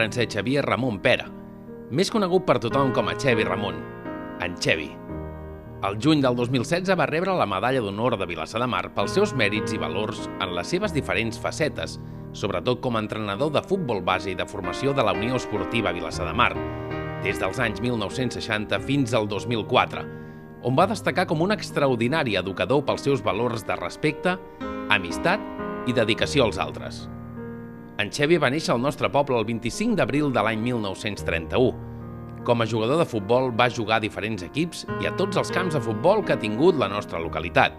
Francesc Xavier Ramon Pera, més conegut per tothom com a Xevi Ramon, en Xevi. El juny del 2016 va rebre la Medalla d'Honor de Vilassar de Mar pels seus mèrits i valors en les seves diferents facetes, sobretot com a entrenador de futbol base i de formació de la Unió Esportiva Vilassar de Mar, des dels anys 1960 fins al 2004, on va destacar com un extraordinari educador pels seus valors de respecte, amistat i dedicació als altres. En Xevi va néixer al nostre poble el 25 d'abril de l'any 1931. Com a jugador de futbol va jugar a diferents equips i a tots els camps de futbol que ha tingut la nostra localitat.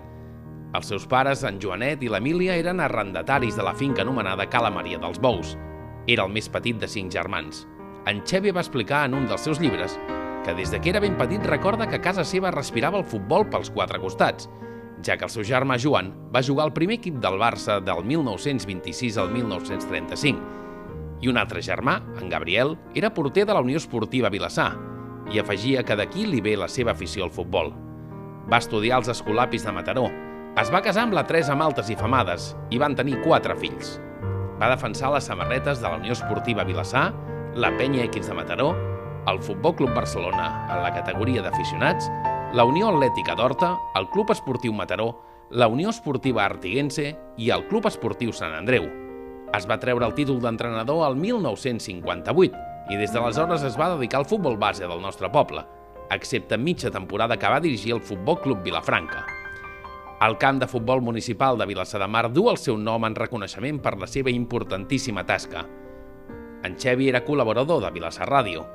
Els seus pares, en Joanet i l'Emília, eren arrendataris de la finca anomenada Cala Maria dels Bous. Era el més petit de 5 germans. En Xevi va explicar en un dels seus llibres que des que era ben petit recorda que a casa seva respirava el futbol pels 4 costats, ja que el seu germà Joan va jugar al primer equip del Barça del 1926 al 1935, i un altre germà, en Gabriel, era porter de la Unió Esportiva Vilassar i afegia que d'aquí li ve la seva afició al futbol. Va estudiar als Escolapis de Mataró, es va casar amb la Teresa Maltes i Femades i van tenir 4 fills. Va defensar les samarretes de la Unió Esportiva Vilassar, la Penya X de Mataró, el Futbol Club Barcelona en la categoria d'aficionats, la Unió Atlètica d'Horta, el Club Esportiu Mataró, la Unió Esportiva Artiguense i el Club Esportiu Sant Andreu. Es va treure el títol d'entrenador al 1958 i des d'aleshores es va dedicar al futbol base del nostre poble, excepte mitja temporada que va dirigir el Futbol Club Vilafranca. El camp de futbol municipal de Vilassar de Mar du el seu nom en reconeixement per la seva importantíssima tasca. En Xevi era col·laborador de Vilassar Ràdio,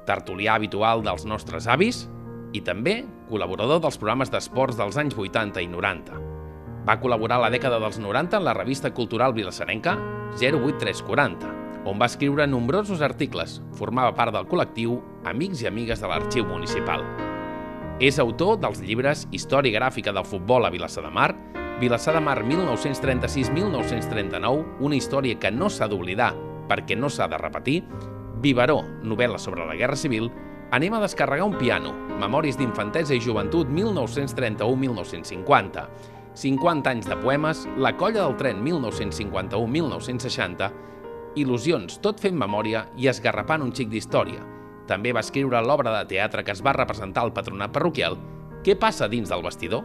tertulià habitual dels nostres avis i també col·laborador dels programes d'esports dels anys 80 i 90. Va col·laborar a la dècada dels 90 en la revista cultural vilassarenca 08340, on va escriure nombrosos articles. Formava part del col·lectiu Amics i Amigues de l'Arxiu Municipal. És autor dels llibres Història gràfica del futbol a Vilassar de Mar, Vilassar de Mar 1936-1939, una història que no s'ha d'oblidar perquè no s'ha de repetir, Vivaró, novel·la sobre la Guerra Civil, Anem a descarregar un piano, Memòries d'infantesa i joventut 1931-1950, 50 anys de poemes, La colla del tren 1951-1960, Il·lusions, tot fent memòria i esgarrapant un xic d'història. També va escriure l'obra de teatre que es va representar al patronat parroquial, Què passa dins del vestidor?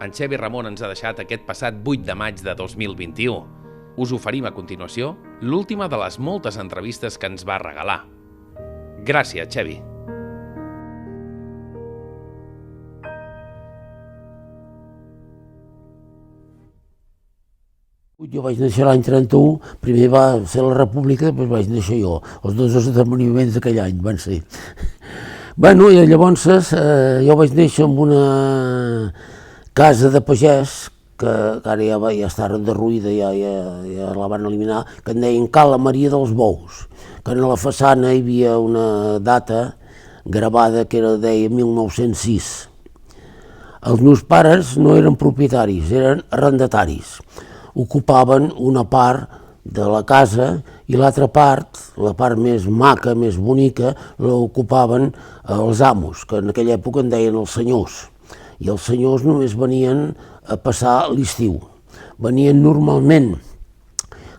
En Xevi Ramon ens ha deixat aquest passat 8 de maig de 2021. Us oferim a continuació l'última de les moltes entrevistes que ens va regalar. Gràcies, Xevi. Jo vaig néixer l'any 31, primer va ser la República, després vaig néixer jo. Els dos esdeveniments d'aquell any van ser. Bueno, i llavors jo vaig néixer en una casa de pagès, que ara ja està derruïda, ja la van eliminar, que en deien Cala Maria dels Bous, que en la façana hi havia una data gravada que deia 1906. Els meus pares no eren propietaris, eren arrendataris. Ocupaven una part de la casa i l'altra part, la part més maca, més bonica, l'ocupaven els amos, que en aquella època en deien els senyors. I els senyors només venien a passar l'estiu. Venien normalment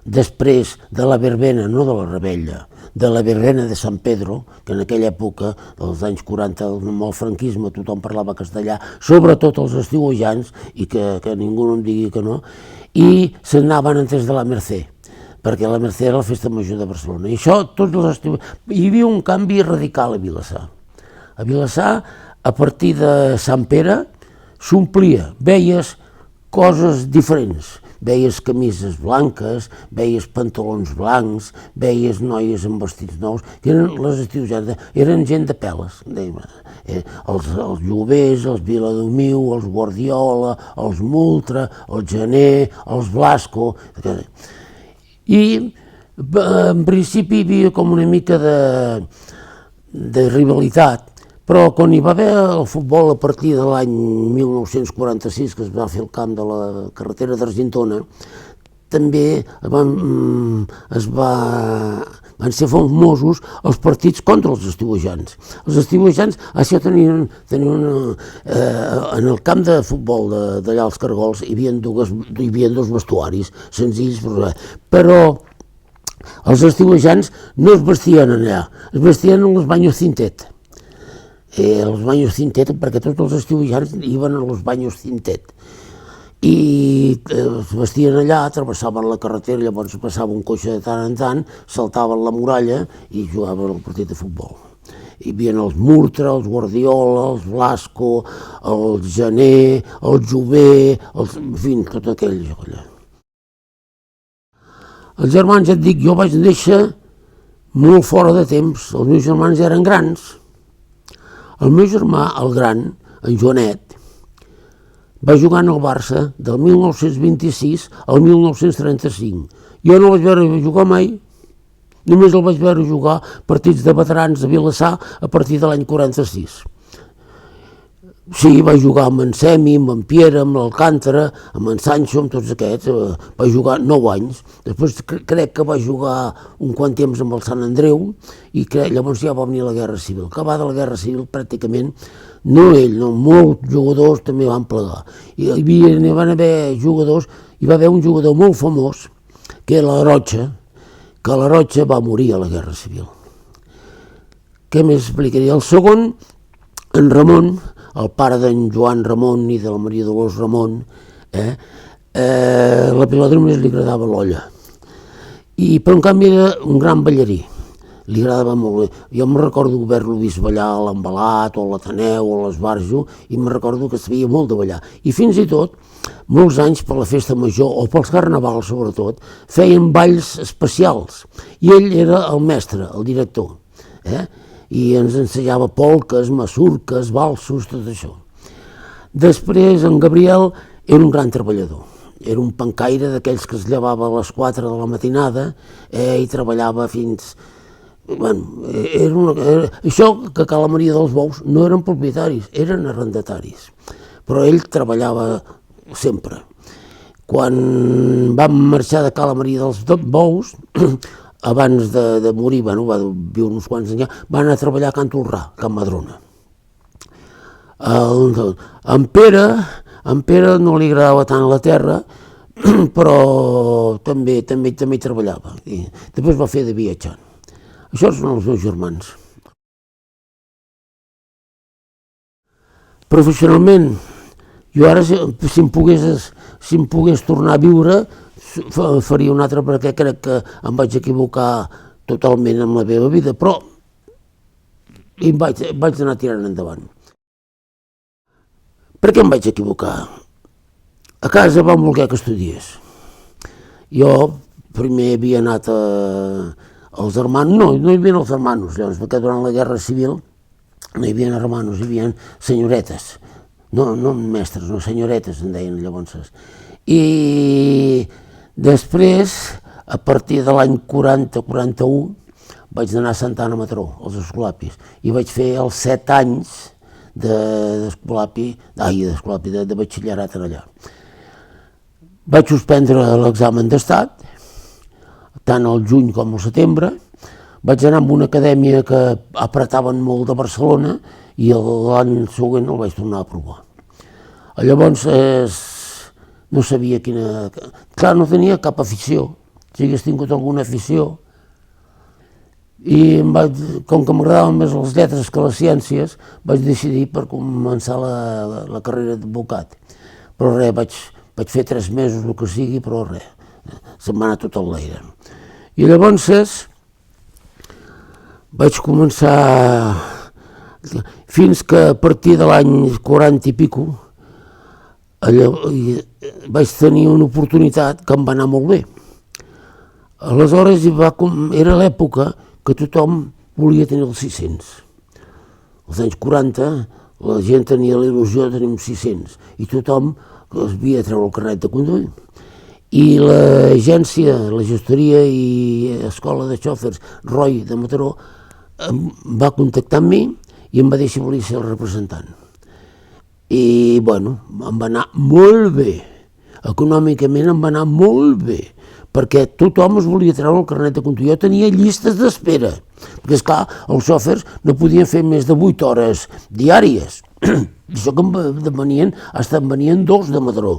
després de la verbena, no de la rebella, de la verbena de Sant Pedro, que en aquella època, dels anys 40, amb el franquisme, tothom parlava castellà, sobretot els estiuejants, i que ningú no em digui que no, i s'anaven antes de la Mercè, perquè la Mercè era la festa major de Barcelona. I això, tots els estius... Hi havia un canvi radical a Vilassar. A Vilassar, a partir de Sant Pere, s'omplia, veies coses diferents. Veies camises blanques, veies pantalons blancs, veies noies amb vestits nous, que eren les estiuejants, eren gent de peles. Els Llobers, els Viladomiu, els Guardiola, els Multra, el Gener, els Blasco. I en principi hi havia com una mica de rivalitat, però quan hi va haver el futbol a partir de l'any 1946, que es va fer el camp de la carretera d'Argentona, també van ser famosos els partits contra els estiuejants. Els estiuejants, això tenien en el camp de futbol d'allà als Cargols hi havia dos vestuaris senzills, però Els estiuejants no es vestien allà, es vestien en els banyos cintet. Els banyos cintet, perquè tots els estiuejants iban a los banyos cintet. I es vestien allà, travessaven la carretera, llavors passava un cotxe de tant en tant, saltaven la muralla i jugaven el partit de futbol. Hi havia els Murtra, els Guardiola, els Blasco, el Jané, el Jové, en fi, tot aquell joc allà. Els germans, ja et dic, jo vaig néixer molt fora de temps, els meus germans eren grans. El meu germà, el gran, en Joanet, va jugar en el Barça del 1926 al 1935. Jo no vaig veure jugar mai, només el vaig veure jugar partits de veterans de Vilassar a partir de l'any 46. Sí, va jugar amb en Semi, amb en Piera, amb l'Alcántara, amb en Sancho, amb tots aquests. Va jugar 9 anys. Després crec que va jugar un quant temps amb el Sant Andreu i llavors ja va venir la Guerra Civil. Acabada la Guerra Civil, pràcticament, no ell, no, molts jugadors també van plegar. Hi van haver jugadors, hi va haver un jugador molt famós, que era la Rocha, que la Rocha va morir a la Guerra Civil. Què més explicaria? El segon, en Ramon, el pare d'en Joan Ramon i de la Maria Dolors Ramon, la pilota només li agradava l'olla. Però en canvi era un gran ballarí, li agradava molt bé. Jo me'n recordo haver-lo vist ballar a l'Embalat o a l'Ateneu o a l'Esbarjo i me'n recordo que sabia molt de ballar. I fins i tot, molts anys per la festa major o pels carnavals sobretot, feien balls especials i ell era el mestre, el director. I ens ensenyava polques, masurques, valsos, tot això. Després en Gabriel era un gran treballador, era un pencaire d'aquells que es llevava a les 4 de la matinada i treballava fins... Això que a la Maria dels Bous no eren propietaris, eren arrendataris, però ell treballava sempre. Quan vam marxar de Cala Maria dels Bous, abans de morir, va viure uns quants anys, va anar a treballar a Can Tolrà, a Can Madrona. En Pere no li agradava tant la terra, però també hi treballava. I després va fer de viatjant. Això són els meus germans. Professionalment, jo ara, si em pogués tornar a viure, faria un altre, perquè crec que em vaig equivocar totalment amb la meva vida, però vaig anar tirant endavant. Per què em vaig equivocar? A casa van voler que estudiés. Jo primer havia anat als hermanos, no hi havia els hermanos, llavors, perquè durant la Guerra Civil no hi havia hermanos, hi havia senyoretes, no mestres, no senyoretes, en deien llavors. I després, a partir de l'any 40-41, vaig anar a Santa Anna Matró, als Escolapis, i vaig fer els 7 anys de batxillerat allà. Vaig suspendre l'examen d'estat, tant al juny com al setembre. Vaig anar a una acadèmia que apretaven molt de Barcelona i l'any següent el vaig tornar a aprovar. Llavors, no sabia quina... Clar, no tenia cap afició, si hagués tingut alguna afició. I com que m'agradaven més les lletres que les ciències, vaig decidir per començar la carrera d'advocat. Però res, vaig fer 3 mesos, el que sigui, però res, se'm va anar tot al l'aire. I llavors vaig començar, fins que a partir de l'any 40 i pico, vaig tenir una oportunitat que em va anar molt bé. Aleshores era l'època que tothom volia tenir els 600. Als anys 40 la gent tenia la il·lusió de tenir uns 600 i tothom havia de treure el carnet de conduir. I l'agència, la gestoria i escola de xòfers Roy de Mataró va contactar amb mi i em va dir si volia ser el representant. I, bueno, em va anar molt bé. Econòmicament em va anar molt bé, perquè tothom es volia treure el carnet de conduir. Jo tenia llistes d'espera, perquè, esclar, els xòfers no podien fer més de 8 hores diàries. Això que em venien 2 de Mataró.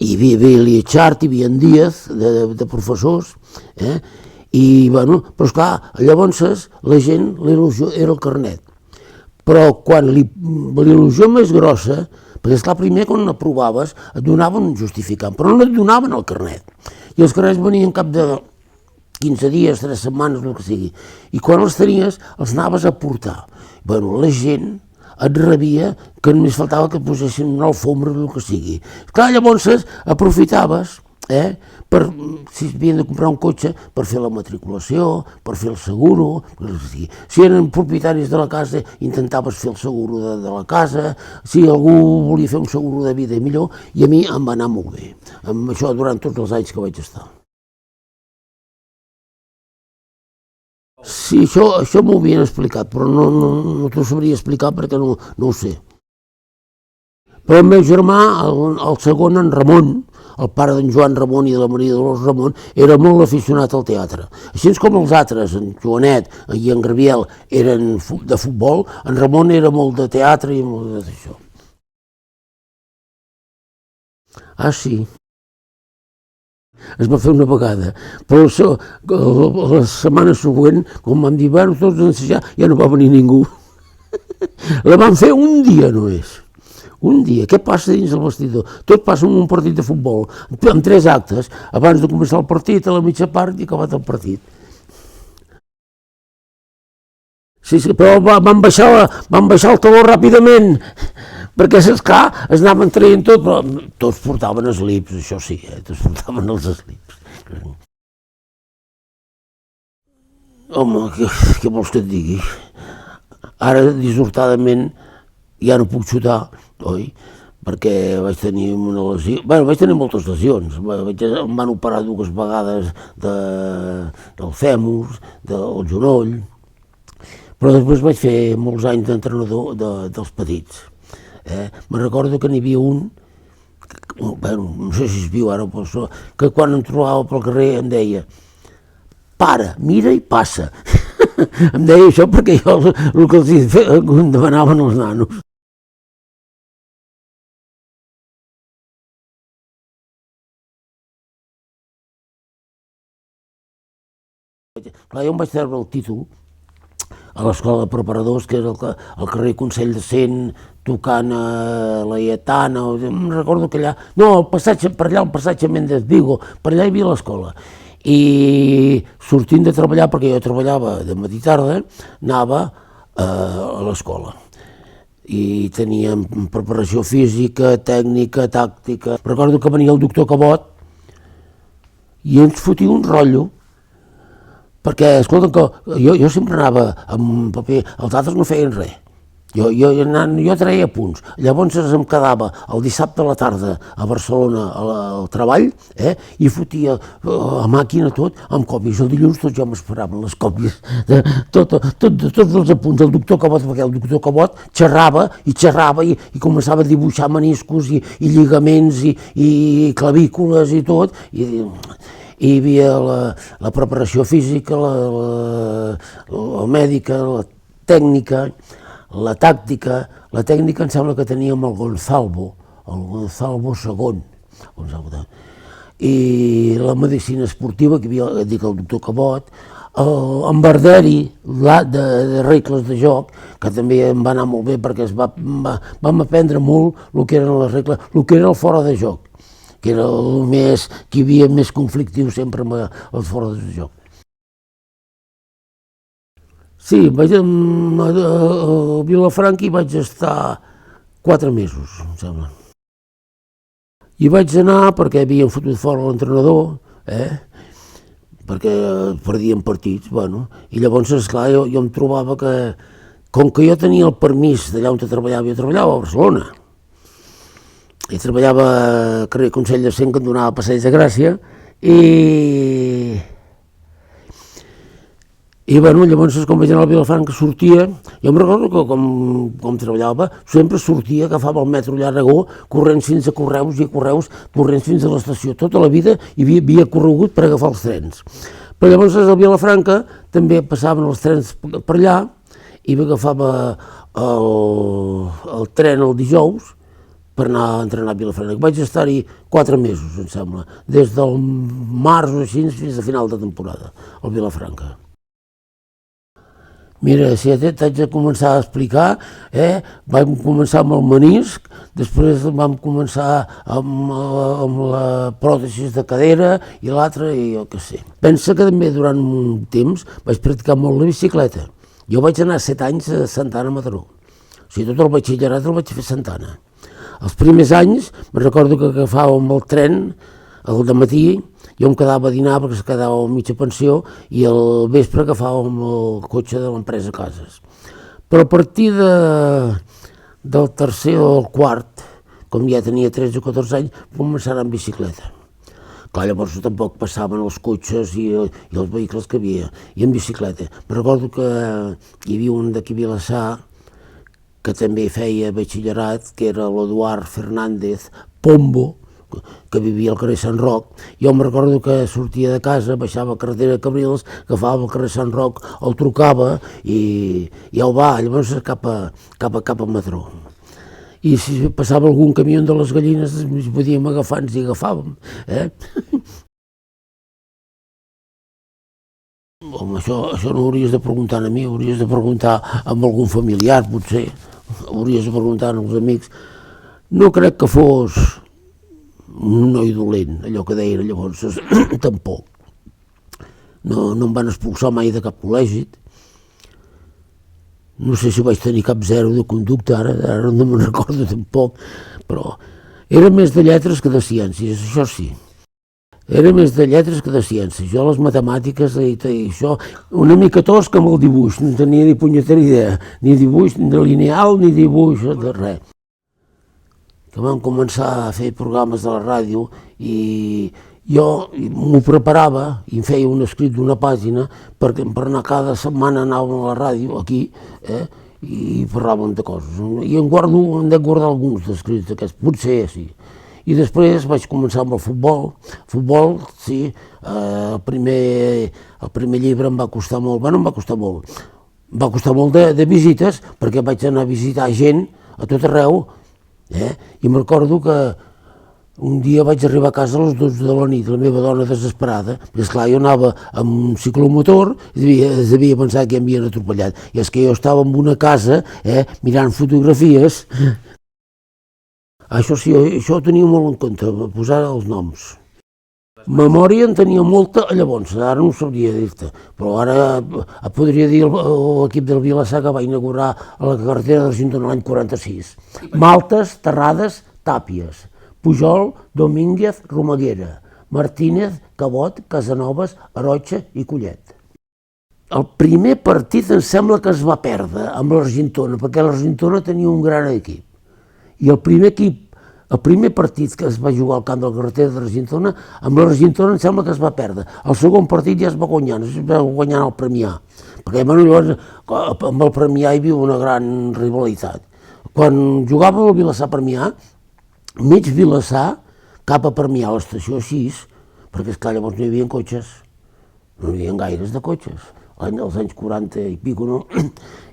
Hi havia Billy Chart, hi havia Díaz, de professors, I, bueno, però esclar, llavors la gent, l'il·lusió era el carnet. Però quan l'il·lusió més grossa, perquè esclar, primer quan l'aprovaves et donaven un justificant, però no et donaven el carnet. I els carnets venien cap de 15 dies, 3 setmanes, el que sigui. I quan els tenies, els anaves a portar. Bueno, la gent et rebia que només faltava que et posessin una alfombra o el que sigui. Clar, llavors aprofitaves, si havien de comprar un cotxe, per fer la matriculació, per fer el seguro, si eren propietaris de la casa, intentaves fer el seguro de la casa, si algú volia fer un seguro de vida millor, i a mi em va anar molt bé, amb això durant tots els anys que vaig estar. Sí, això m'ho havien explicat, però no t'ho sabria explicar perquè no ho sé. Però el meu germà, el segon, en Ramon, el pare d'en Joan Ramon i de la Maria Dolors Ramon, era molt aficionat al teatre. Així com els altres, en Joanet i en Gabriel, eren de futbol, en Ramon era molt de teatre i molt d'això. Ah, sí. Es va fer una vegada, però la setmana següent, com vam dir, bueno, tots a ensejar, ja no va venir ningú. La van fer un dia només. Un dia, què passa dins el vestidor? Tot passa en un partit de futbol, amb 3 actes, abans de començar el partit, a la mitja part i acabat el partit. Sí, però van baixar el taló ràpidament, perquè, esclar, es anaven traient tot, però tots portaven slips, això sí, tots portaven els slips. Home, què vols que et digui? Ara, dissortadament, ja no puc xutar, oi? Perquè vaig tenir una lesió, bueno, vaig tenir moltes lesions, em van operar 2 vegades del fèmur, del genoll, però després vaig fer molts anys d'entrenador dels petits. Me'n recordo que n'hi havia un, bueno, no sé si es viu ara, però que quan em trobava pel carrer em deia: para, mira i passa. Em deia això perquè jo el que els demanaven els nanos. Clar, jo em vaig treure el títol a l'escola de preparadors, que era al carrer Consell de Cent, tocant a la Laietana, em recordo que allà, no, per allà, el passatge Méndez Vigo, per allà hi havia l'escola. I sortint de treballar, perquè jo treballava de matí i tarda, anava a l'escola. I teníem preparació física, tècnica, tàctica. Recordo que venia el doctor Cabot i ens fotia un rotllo, perquè, escolta, jo sempre anava amb paper, els altres no feien res. Jo treia punts. Llavors em quedava el dissabte a la tarda a Barcelona al treball i fotia a màquina tot amb còpies. El dilluns tots ja m'esperaven les còpies de tots els apunts del doctor Cabot, perquè el doctor Cabot xerrava i començava a dibuixar meniscos i lligaments i clavícules i tot. I hi havia la preparació física, la mèdica, la tècnica, la tàctica. La tècnica em sembla que teníem el Gonzalvo II, i la medicina esportiva, que hi havia el doctor Cabot, en Barderi, de regles de joc, que també em va anar molt bé perquè vam aprendre molt el que eren les regles, el que era el fora de joc, que era el més, que hi havia més conflictiu sempre amb els fora de joc. Sí, a Vilafranca hi vaig estar 4 mesos, em sembla. Hi vaig anar perquè havien fotut fora l'entrenador, perquè perdien partits, bueno, i llavors, esclar, jo em trobava que, com que jo tenia el permís d'allà on treballava, jo treballava a Barcelona, i treballava al carrer Consell de Cent, que em donava Passeig de Gràcia, i bueno, llavors, com vaig anar a Vilafranca, sortia, jo em recordo que com treballava, sempre sortia, agafava el metro Llargó, corrents fins a Correus i Correus, corrents fins a l'estació. Tota la vida havia corregut per agafar els trens. Però llavors a Vilafranca també passaven els trens per allà i agafava el tren el dijous per anar a entrenar a Vilafranca. Vaig estar-hi 4 mesos, em sembla, des del març o així fins a final de temporada, al Vilafranca. Mira, si t'haig de començar a explicar, vam començar amb el menisc, després vam començar amb la pròtesi de cadera i l'altra, i jo què sé. Pensa que també durant un temps vaig practicar molt la bicicleta. Jo vaig anar 7 anys a Santa Anna, Mataró. O sigui, tot el batxillerat el vaig fer a Santa Anna. Els primers anys, me'n recordo que agafàvem el tren al dematí, jo em quedava a dinar perquè es quedava a mitja pensió i al vespre agafàvem el cotxe de l'empresa Cases. Però a partir del tercer o el quart, com ja tenia 13 o 14 anys, començar amb bicicleta. Clar, llavors tampoc passaven els cotxes i els vehicles que havia, i en bicicleta. Me'n recordo que hi havia un d'aquí a Vilassar que també feia batxillerat, que era l'Eduard Fernández Pombo, que vivia al carrer Sant Roc. Jo em recordo que sortia de casa, baixava a carretera de Cabrils, agafava el carrer Sant Roc, el trucava i au va, llavors cap a Mataró. I si passava algun camió de les gallines, ens podíem agafar, ens hi agafàvem. Home, això no hauries de preguntar a mi, hauries de preguntar a algun familiar, potser. Hauries de preguntar als amics. No crec que fos un noi dolent, allò que deien llavors, tampoc. No em van expulsar mai de cap col·legi. No sé si vaig tenir cap 0 de conducta, ara no me'n recordo tampoc, però era més de lletres que de ciències, això sí. Era més de lletres que de ciències. Jo les matemàtiques i això, una mica tosca amb el dibuix, no tenia ni punyetera idea, ni dibuix ni de lineal ni dibuix de res. Que vam començar a fer programes de la ràdio i jo m'ho preparava i em feia un escrit d'una pàgina per anar cada setmana anàvem a la ràdio aquí i parlàvem de coses. I hem de guardar alguns d'escrits aquests, potser sí. I després vaig començar amb el futbol. Futbol, sí, el primer llibre em va costar molt, bueno, em va costar molt. Em va costar molt de visites perquè vaig anar a visitar gent a tot arreu. I me'n recordo que un dia vaig arribar a casa a les 12 de la nit, la meva dona desesperada, perquè esclar, jo anava amb un ciclomotor i devia pensar que em havien atropellat. I és que jo estava en una casa mirant fotografies. Això sí, això ho tenia molt en compte, posar els noms. Memòria en tenia molta llavors, ara no ho sabria dir-te, però ara et podria dir l'equip del Vilassar que va inaugurar a la carretera d'Argentona l'any 46. Maltes, Terrades, Tàpies, Pujol, Domínguez, Romaguera, Martínez, Cabot, Casanovas, Arocha i Collet. El primer partit em sembla que es va perdre amb l'Argentona, perquè l'Argentona tenia un gran equip. I el primer partit que es va jugar al camp de la carretera d'Argentona, amb l'Argentona em sembla que es va perdre. El segon partit ja es va guanyar, es va guanyar el Premià, perquè llavors amb el Premià hi havia una gran rivalitat. Quan jugava el Vilassar-Premià, mig Vilassar, cap a Premià, a l'estació 6, perquè esclar llavors no hi havia cotxes, no hi havia gaires de cotxes, als anys 40 i pico, no?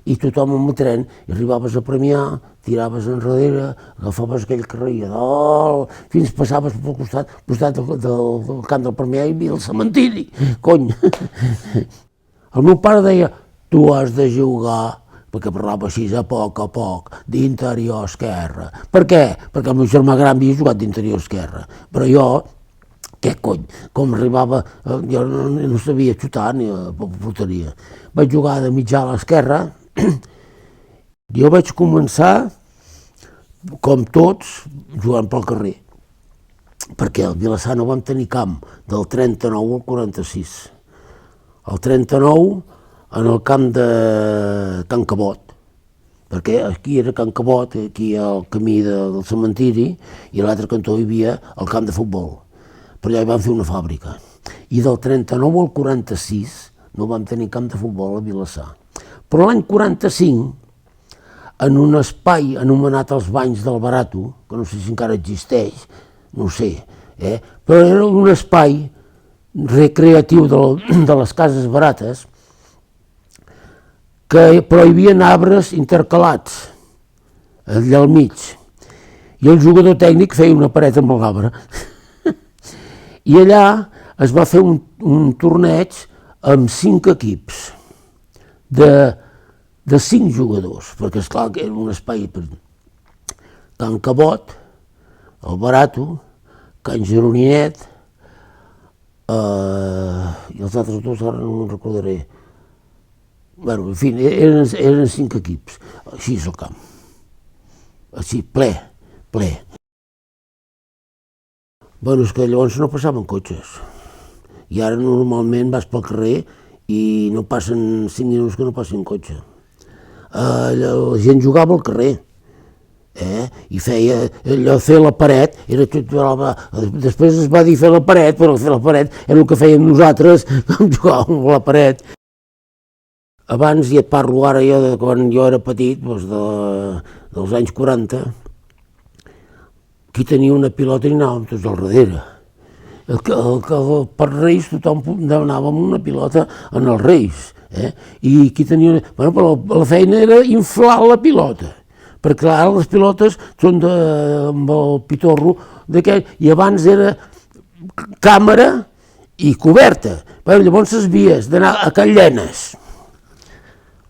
I tothom amb el tren, i arribaves a Premià, tiraves enrere, agafaves aquell carrer a dalt, fins passaves pel costat del camp del Premià i hi havia el cementiri, cony. El meu pare deia, tu has de jugar, perquè parlava així a poc, d'interior esquerra. Per què? Perquè el meu germà gran havia jugat d'interior esquerra, però jo, què cony, com arribava, jo no sabia xutar ni a porteria. Vaig jugar de mitjà a l'esquerra. Jo vaig començar, com tots, jugant pel carrer, perquè al Vilassar no vam tenir camp del 39 al 46. El 39 en el camp de Can Cabot, perquè aquí era Can Cabot, aquí al camí del cementiri, i a l'altre cantó hi havia el camp de futbol. Però allà hi vam fer una fàbrica. I del 39 al 46 no vam tenir camp de futbol a Vilassar. Però l'any 45, en un espai anomenat els Banys del Barato, que no sé si encara existeix, no ho sé, però era un espai recreatiu de les cases barates, però hi havia arbres intercalats allà al mig. i el jugador tècnic feia una paret amb el gabre. I allà es va fer un torneig amb 5 equips de 5 jugadors, perquè esclar que era un espai per Can Cabot, el Barato, Can Jeroninet, i els altres dos ara no me'n recordaré. Bueno, en fi, eren 5 equips, així és el camp, així, ple. Bueno, és que llavors no passaven cotxes, i ara normalment vas pel carrer i no passen 5 minuts que no passin cotxe. La gent jugava al carrer, i feia allò, fer la paret, després es va dir fer la paret, però fer la paret era el que fèiem nosaltres quan jugàvem a la paret. Abans, i et parlo ara jo de quan jo era petit, dels anys 40, qui tenia una pilota i anàvem tots al darrere. Per Reis tothom anava amb una pilota en els Reis, i qui tenia... Bueno, però la feina era inflar la pilota, perquè ara les pilotes són amb el pitorro d'aquell, i abans era càmera i coberta. Llavors havies d'anar a Can Llenes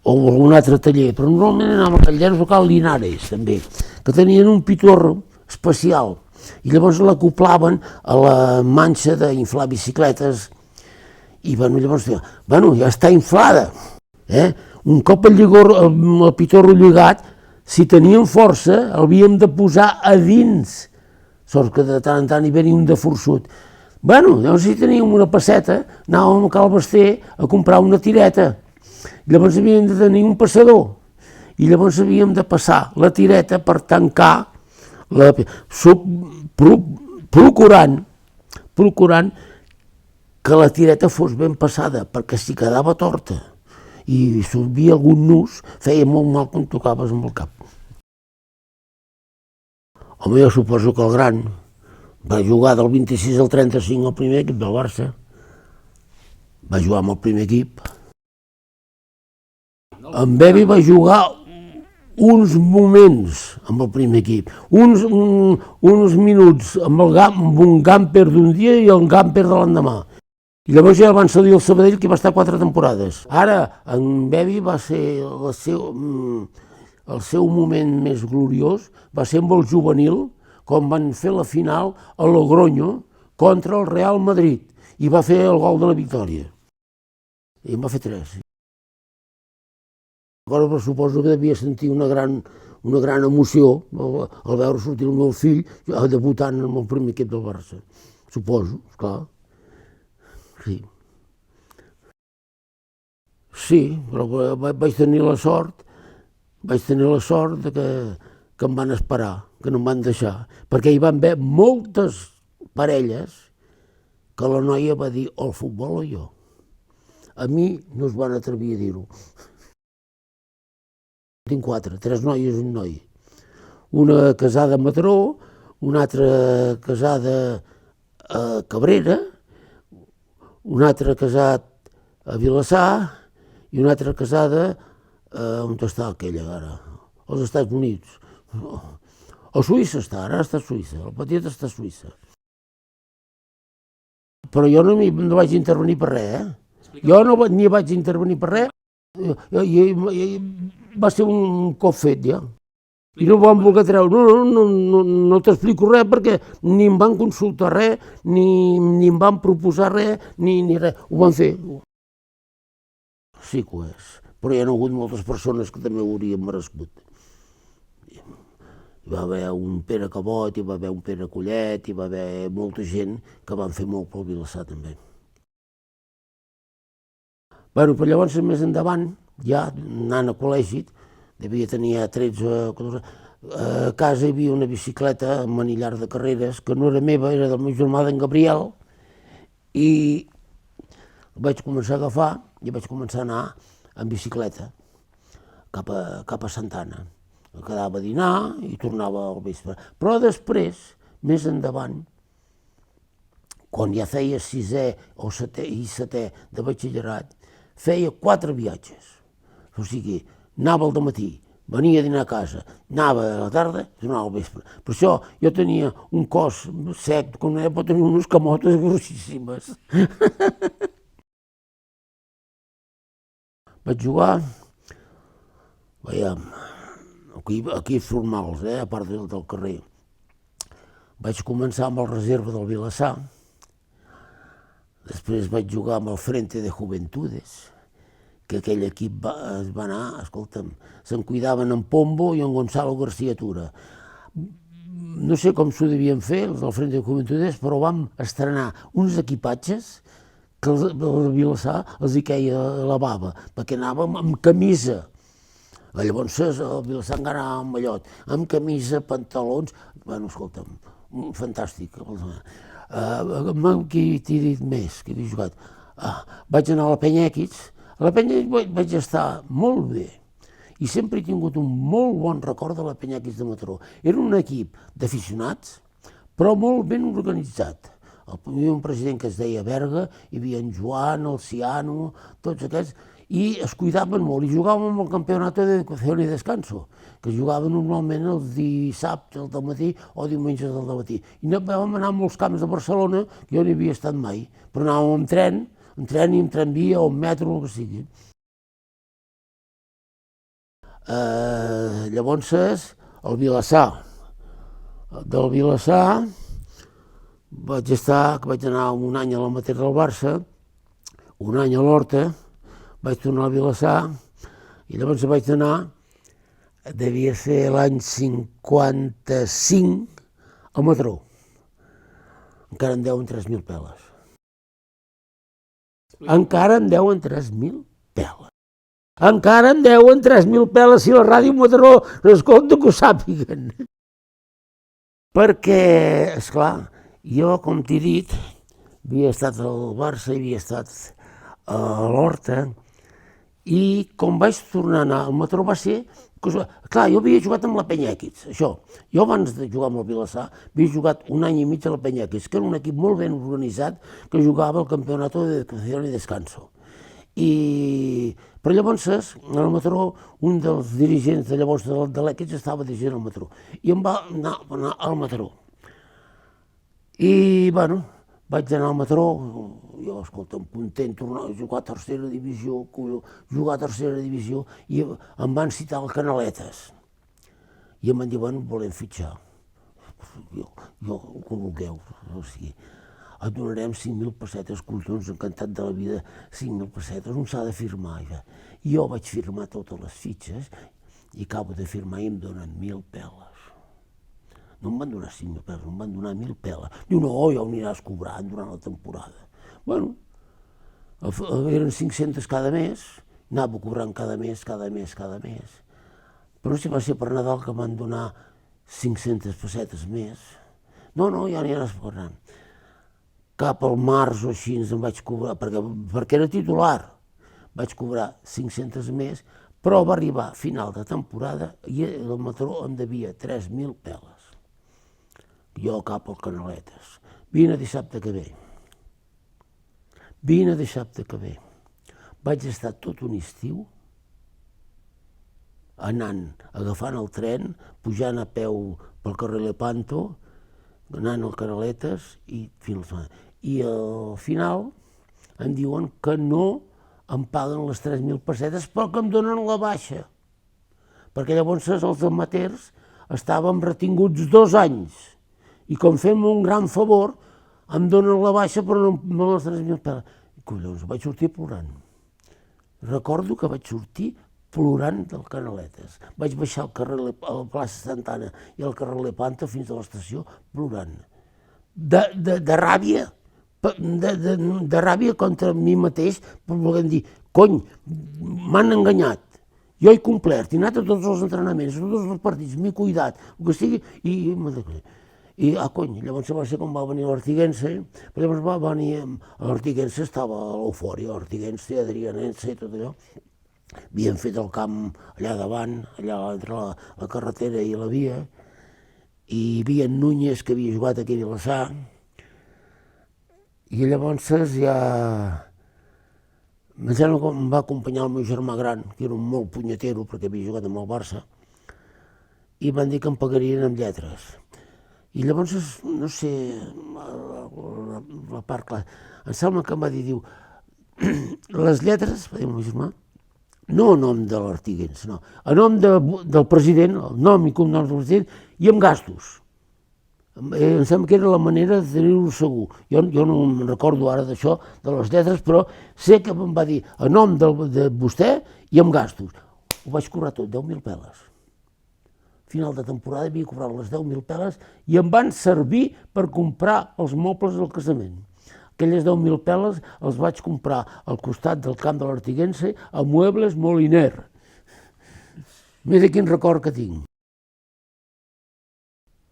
o a algun altre taller, però normalment anàvem a Can Llenes o a Cal Linares, també, que tenien un pitorro especial, i llavors l'acoplaven a la manxa d'inflar bicicletes, i llavors ja està inflada. Un cop el pitorro lligat, si teníem força, l'havíem de posar a dins, sort que de tant en tant hi venia un de forçut. Llavors si teníem una passeta, anàvem a Cal Basté a comprar una tireta, llavors havíem de tenir un passador, i llavors havíem de passar la tireta per tancar, procurant que la tireta fos ben passada, perquè si quedava torta i sortia algun nus, feia molt mal quan tocaves amb el cap. Home, jo suposo que el gran va jugar del 26 al 35 al primer equip del Barça, va jugar amb el primer equip. En Bebi va jugar uns moments amb el primer equip, uns minuts amb un gamper d'un dia i el gamper de l'endemà. I llavors ja el van cedir al Sabadell, que va estar 4 temporades. Ara, en Bebi va ser el seu moment més gloriós, va ser amb el juvenil, quan van fer la final a Logroño contra el Real Madrid, i va fer el gol de la victòria. I en va fer 3. Però suposo que devia sentir una gran emoció al veure sortir el meu fill debutant amb el primer equip del Barça. Suposo, esclar. Sí, però vaig tenir la sort que em van esperar, que no em van deixar, perquè hi van haver moltes parelles que la noia va dir o el futbol o jo. A mi no es van atrevir a dir-ho. Tinc 4, 3 noies i un noi. Una casada a Mataró, una altra casada a Cabrera, un altre casat a Vilassar i una altra casada on està aquella ara, als Estats Units. A Suïssa està, ara està a Suïssa, el petit està a Suïssa. Però jo no vaig intervenir per res, Jo no ni vaig intervenir per res, va ser un cop fet ja. I no van voler treure, no t'explico res perquè ni em van consultar res, ni em van proposar res, ni res, ho van fer. Sí que ho és, però hi ha hagut moltes persones que també ho haurien merescut. Hi va haver un Pere Cabot, hi va haver un Pere Collet, hi va haver molta gent que van fer molt pel Vilassar també. Però llavors més endavant, ja anant a col·legi, devia tenir 13 o 14, a casa hi havia una bicicleta amb manillar de carreres, que no era meva, era del meu germà d'en Gabriel, i vaig començar a agafar i vaig començar a anar en bicicleta cap a Santa Anna. Quedava a dinar i tornava al vespre. Però després, més endavant, quan ja feia 6è o 7è i 7è de batxillerat, feia 4 viatges. O sigui, anava al dematí, venia a dinar a casa, anava a la tarda i tornava al vespre. Per això jo tenia un cos sec, com pot tenir unes camotes grossíssimes. Vaig jugar, veiem, equips formals, a part del carrer. Vaig començar amb el reserva del Vilassar, després vaig jugar amb el Frente de Juventudes, que aquell equip es va anar, escolta'm, se'n cuidaven en Pombo i en Gonzalo García Tura. No sé com s'ho devien fer, els del Frente de Juventudes, però vam estrenar uns equipatges que el Vilassar els hi queia la bava, perquè anàvem amb camisa. Llavors el Vilassar encara anava amb mallot, amb camisa, pantalons, bueno, escolta'm, fantàstic. Qui t'he dit més, que havia jugat? Vaig anar a la Penya Equits. A la Penya vaig estar molt bé i sempre he tingut un molt bon record de la Penya Equits de Mataró. Era un equip d'aficionats, però molt ben organitzat. Hi havia un president que es deia Berga, hi havia en Joan, el Ciano, tots aquests, i es cuidaven molt, i jugàvem al campionat d'educació i descanso, que jugaven normalment els dissabtes del matí o diumenges del matí. I vam anar a molts camps de Barcelona, que jo no hi havia estat mai, però anàvem amb tren i amb tramvia o amb metro, el que sigui. Llavors, el Vilassar. Del Vilassar vaig anar un any a l'Amateur del Barça, un any a l'Horta, vaig tornar al Vilassar i llavors vaig anar, devia ser l'any 55, a Mataró. Encara em deuen 3.000 peles. Encara em deuen 3.000 peles. Encara em deuen 3.000 peles si la ràdio Mataró escolta que ho sàpiguen. Perquè, esclar, jo, com t'he dit, havia estat al Barça, havia estat a l'Horta, i com vaig tornar a anar al Mataró va ser... Clar, jo havia jugat amb la Penya Equits, això. Jo abans de jugar amb el Vilassar havia jugat un any i mig a la Penya Equits, que era un equip molt ben organitzat que jugava al campionat d'educació i descanso. Però llavors, al Mataró, un dels dirigents de llavors de l'Equits estava dirigint al Mataró i em va anar al Mataró. I, bueno, vaig anar al Mataró, jo, escolta'm, content, tornar a jugar a tercera divisió, jugar a tercera divisió, i em van citar el Canaletes. I em van dir, bueno, volem fitxar. Jo, el que vulgueu, o sigui, et donarem 5.000 pessetes, collons, encantat de la vida, 5.000 pessetes, on s'ha de firmar. I jo vaig firmar totes les fitxes, i acabo de firmar i em donen 1.000 peles. No em van donar 5.000 peles, em van donar 1.000 peles. Diu, no, ja ho aniràs cobrant durant la temporada. Bueno, eren 500 cada mes, anava cobrant cada mes. Però no sé si va ser per Nadal que van donar 500 pessetes més. No, ja aniràs cobrant. Cap al març o així em vaig cobrar, perquè era titular, vaig cobrar 500 més, però va arribar a final de temporada i el Mataró em devia 3.000 peles. Jo cap al Canaletes. Vine dissabte que ve. Vaig estar tot un estiu agafant el tren, pujant a peu pel carrer Lepanto, anant al Canaletes i fins a... I al final em diuen que no em paguen les 3.000 pessetes però que em donen la baixa. Perquè llavors els amateurs estàvem retinguts 2 anys i com fem un gran favor em donen la baixa però no les 3.000 peles. Collons, vaig sortir plorant. Recordo que vaig sortir plorant del Canaletes. Vaig baixar al carrer, a la plaça Santana i al carrer Lepanto fins a l'estació plorant. De ràbia, de ràbia contra mi mateix, volent dir, cony, m'han enganyat. Jo he complert, he anat a tots els entrenaments, a tots els partits, m'he cuidat, el que sigui, cony, llavors va ser quan va venir l'Artiguense, però llavors va venir, l'Artiguense estava a l'eufòria, l'Artiguense, Adrianense i tot allò. Havien fet el camp allà davant, allà entre la carretera i la via, i hi havia Núñez, que havia jugat aquí a Vilassar, i llavors ja em va acompanyar el meu germà gran, que era un molt punyetero, perquè havia jugat amb el Barça, i van dir que em pagarien amb lletres. I llavors, no sé, la part clara, en Salma que em va dir, diu, les lletres, va dir el meu germà, no a nom de l'Artiguencs, no, a nom del president, el nom i cognom del president, i amb gastos. Em sembla que era la manera de tenir-ho segur. Jo no me'n recordo ara d'això, de les lletres, però sé que em va dir a nom de vostè i amb gastos. Ho vaig cobrar tot, 10.000 peles. Final de temporada havia cobrat les 10.000 peles i em van servir per comprar els mobles del casament. Aquelles 10.000 peles els vaig comprar al costat del camp de l'Artiguense a Muebles Moliner. Mira quin record que tinc.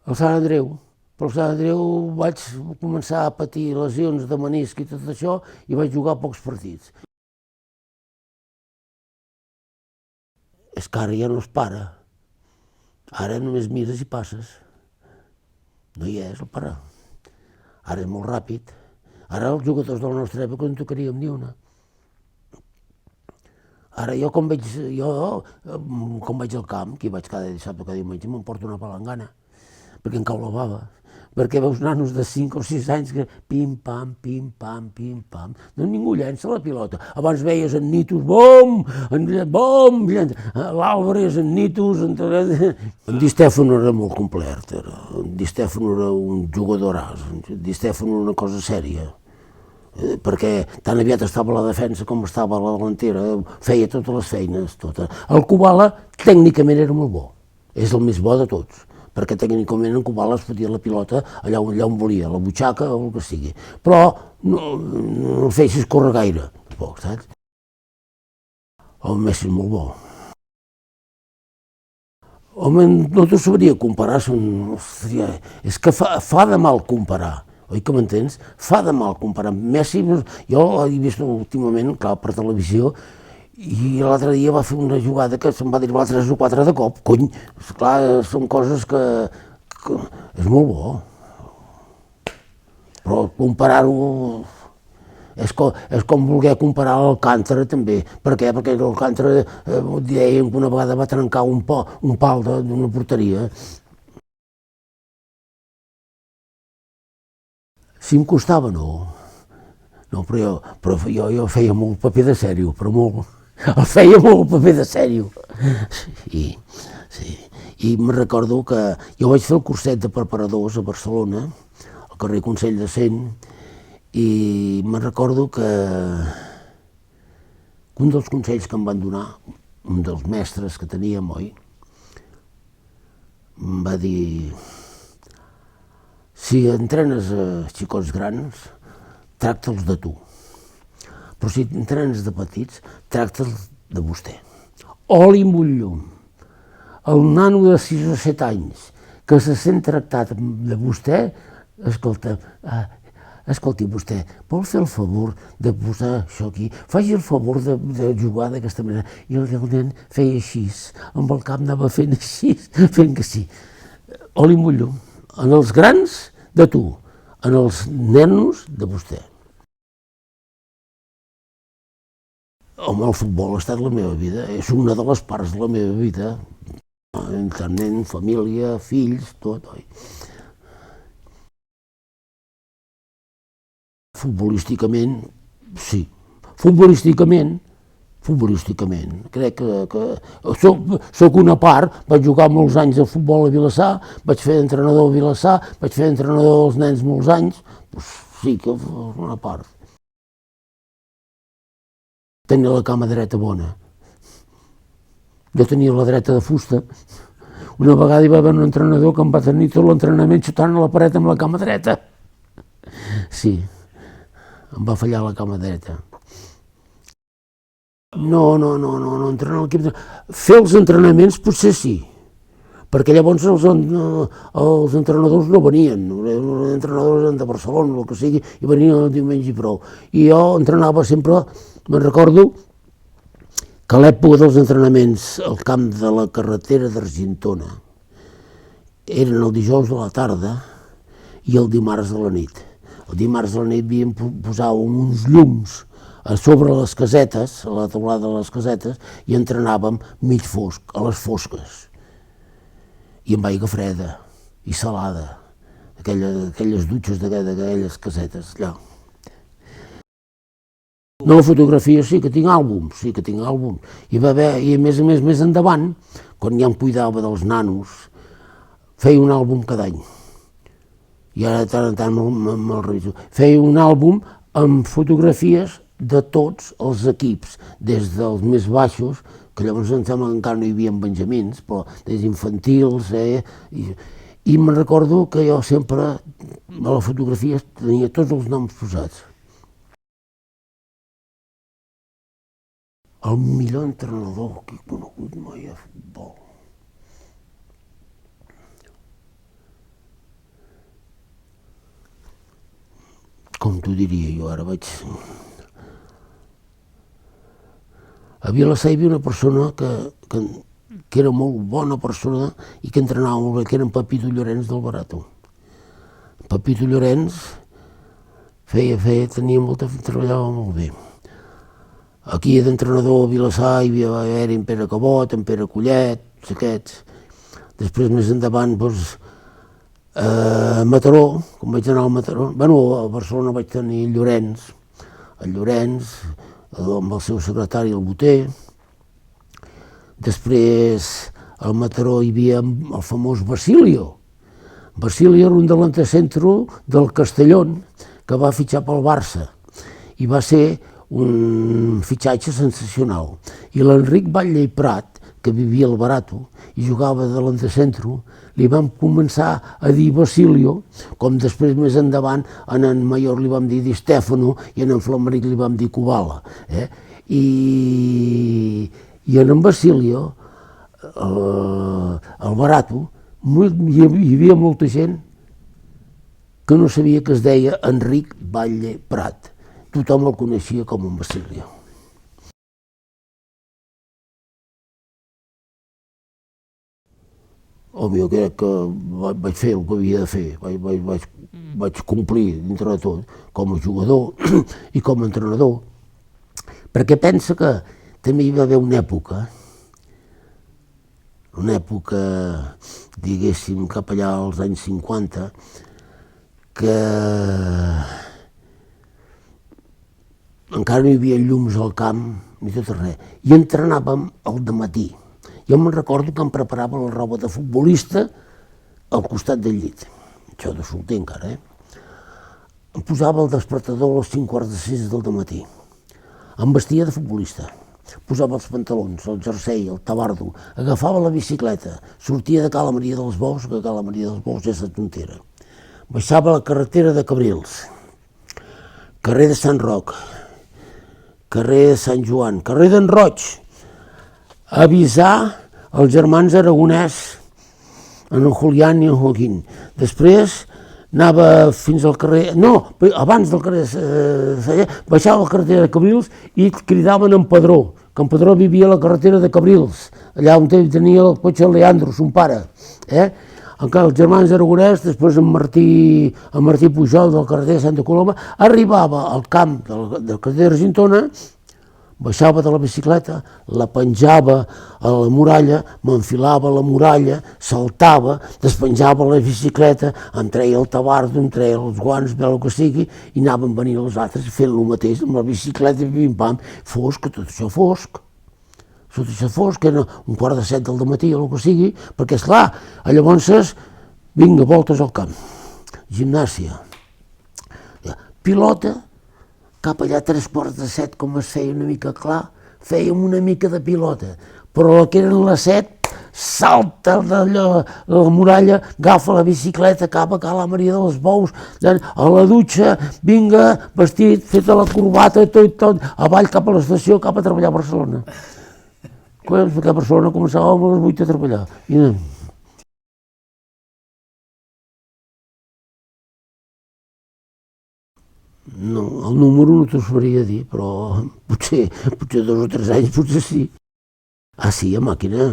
El Sant Andreu. Però al Sant Andreu vaig començar a patir lesions de menisc i tot això i vaig jugar pocs partits. És que ara ja no es para. Ara només mires i passes. No hi és el parar. Ara és molt ràpid. Ara els jugadors de la nostra època no en tocaríem ni una. Ara jo quan vaig al camp, que hi vaig cada dissabte o cada diumenge, m'emporto una palangana, perquè em cau la bava. Perquè veus nanos de 5 o 6 anys que pim-pam, pim-pam, pim-pam. No ningú llença la pilota. Abans veies en Nitus, bom, l'Àlvarez, en Nitus, en Di Stefano era molt complet. En Di Stefano era un jugadoràs. En Di Stefano era una cosa sèria. Perquè tan aviat estava a la defensa com estava a la delantera, feia totes les feines, totes. El Kubala tècnicament era molt bo. És el més bo de tots. Perquè tècnicament en Kubala es fotia la pilota allà on volia, a la butxaca o el que sigui. Però no el feixis córrer gaire, tampoc, saps? El Messi és molt bo. Home, no t'ho sabria comparar, és que fa de mal comparar, oi que m'entens? Fa de mal comparar. Messi, jo l'he vist últimament, clar, per televisió, i l'altre dia va fer una jugada que se'n va driblar 3 o 4 de cop. Cony, esclar, són coses que és molt bo. Però comparar-ho és com voler comparar l'Alcántara també. Per què? Perquè l'Alcántara deien que una vegada va trencar un pal d'una porteria. Si em costava, no. No, però jo feia molt paper de sèrio, però molt. El feia molt paper de sèrio. Sí. I me'n recordo que jo vaig fer el curset de preparadors a Barcelona, al carrer Consell de Cent, i me'n recordo que un dels consells que em van donar, un dels mestres que teníem, oi, em va dir: si entrenes a xicots grans, tracta'ls de tu. Però si entrenes de petits, tracta'ls de vostè. Oli amb un llum. El nano de 6 o 7 anys que se sent tractat de vostè, escolti vostè, vol fer el favor de posar això aquí? Faci el favor de jugar d'aquesta manera. I el nen feia així, amb el cap anava fent així, fent que sí. Oli amb un llum. En els grans, de tu. En els nenos, de vostè. Home, el futbol ha estat la meva vida, és una de les parts de la meva vida. Entre nen, família, fills, tot, oi? Futbolísticament, sí. Futbolísticament, crec que soc una part, vaig jugar molts anys de futbol a Vilassar, vaig fer d'entrenador a Vilassar, vaig fer d'entrenador dels nens molts anys, doncs sí que una part. Tenia la cama dreta bona. Jo tenia la dreta de fusta. Una vegada hi va haver un entrenador que em va tenir tot l'entrenament xutant a la paret amb la cama dreta. Sí, em va fallar la cama dreta. No, entrenar l'equip. Fer els entrenaments potser sí, perquè llavors els entrenadors no venien, els entrenadors eren de Barcelona, el que sigui, i venien el diumenge i prou. I jo entrenava sempre, me'n recordo, que a l'època dels entrenaments al camp de la carretera d'Argentona eren el dijous de la tarda i el dimarts de la nit. El dimarts de la nit posàvem uns llums a sobre les casetes, a la teulada de les casetes, i entrenàvem mig fosc, a les fosques. i amb aigua freda i salada, aquelles dutxes d'aquelles casetes allà. No, fotografies sí que tinc àlbums, I a més, més endavant, quan ja em cuidava dels nanos, feia un àlbum cada any. I ara de tant en tant me'l reviso. Feia un àlbum amb fotografies de tots els equips, des dels més baixos, que llavors em sembla que encara no hi havia benjamins, però des infantils, i me'n recordo que jo sempre a la fotografia tenia tots els noms posats. El millor entrenador que he conegut mai a futbol. Com t'ho diria jo, ara vaig... A Vilassar hi havia una persona que era molt bona persona i que entrenava molt bé, que era en Pepito Llorenç del Barato. Pepito Llorenç treballava molt bé. Aquí d'entrenador a Vilassar hi havia en Pere Cabot, en Pere Collet, aquests. Després, més endavant, a Mataró, quan vaig anar a Mataró, a Barcelona vaig tenir el Llorenç, amb el seu secretari, el Boter. Després, al Mataró hi havia el famós Basilio. Basilio era un delanter centro del Castellón, que va fitxar pel Barça, i va ser un fitxatge sensacional. I l'Enric Batlle i Prat, que vivia al Barato i jugava de delanter centro, li vam començar a dir Basilio, com després més endavant en Mayor li vam dir Di Stefano i en Flamaric li vam dir Kubala. I en Basilio, al Barato, hi havia molta gent que no sabia que es deia Enric Batlle Prat. Tothom el coneixia com en Basilio. Home, jo crec que vaig fer el que havia de fer, vaig complir dintre de tot, com a jugador i com a entrenador, perquè pensa que també hi va haver una època, diguéssim, cap allà als anys 50, que encara no hi havia llums al camp ni tot res, i entrenàvem al dematí. Jo me'n recordo que em preparava la roba de futbolista al costat del llit, això de solter encara, Em posava el despertador a les 5:45 del dematí, em vestia de futbolista, posava els pantalons, el jersei, el tabardo, agafava la bicicleta, sortia de Cala Maria dels Bous, que Cala Maria dels Bous és la Tontera, baixava la carretera de Cabrils, carrer de Sant Roc, carrer de Sant Joan, carrer d'en Roig, a avisar els germans Aragonès, en Julián i en Joaquín. Després anava fins al carrer... No, abans del carrer... baixava la carretera de Cabrils i cridaven en Padró, que en Padró vivia a la carretera de Cabrils, allà on tenia el cotxe Leandro, son pare. Encara els germans Aragonès, després en Martí Pujol del carrer de Santa Coloma, arribava al camp del carrer d'Argentona, baixava de la bicicleta, la penjava a la muralla, m'enfilava a la muralla, saltava, despenjava la bicicleta, em treia el tabardo, em treia els guants, el que sigui, i anaven venint els altres fent el mateix amb la bicicleta, pim-pam, fosc, tot això fosc. Tot això fosc, era 6:45 del matí o el que sigui, perquè, esclar, llavors, vinga, voltes al camp, gimnàsia, pilota, cap allà 6:45, com es feia una mica clar, fèiem una mica de pilota, però el que eren les 7, salta d'allò, la muralla, agafa la bicicleta cap a Cala Maria dels Bous, a la dutxa, vinga, vestit, feta la corbata, tot, avall cap a l'estació, cap a treballar a Barcelona. Perquè a Barcelona començàvem a les 8 a treballar. No, el número no t'ho sabria dir, però potser 2 o 3 anys, potser sí. Ah, sí, a màquina,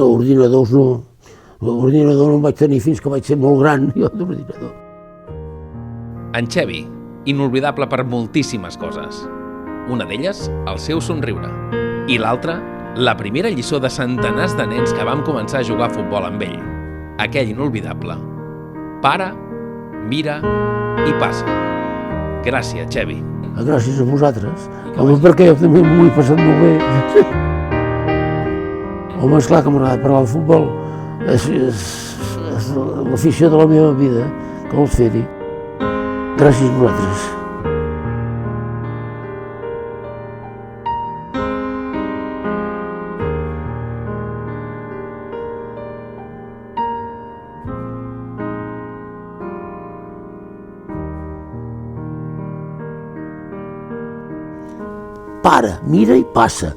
ordinadors no. L'ordinador no em vaig tenir fins que vaig ser molt gran, jo d'ordinador. En Xevi, inolvidable per moltíssimes coses. Una d'elles, el seu somriure. I l'altra, La primera lliçó de centenars de nens que vam començar a jugar a futbol amb ell. Aquell inolvidable. Para, mira i passa. Gràcies, Xevi. Gràcies a vosaltres. Home, perquè jo també m'ho he passat molt bé. Home, esclar que m'agrada parlar de futbol. És l'afició de la meva vida. Com fer-hi. Gràcies a vosaltres. Para, mira i passa.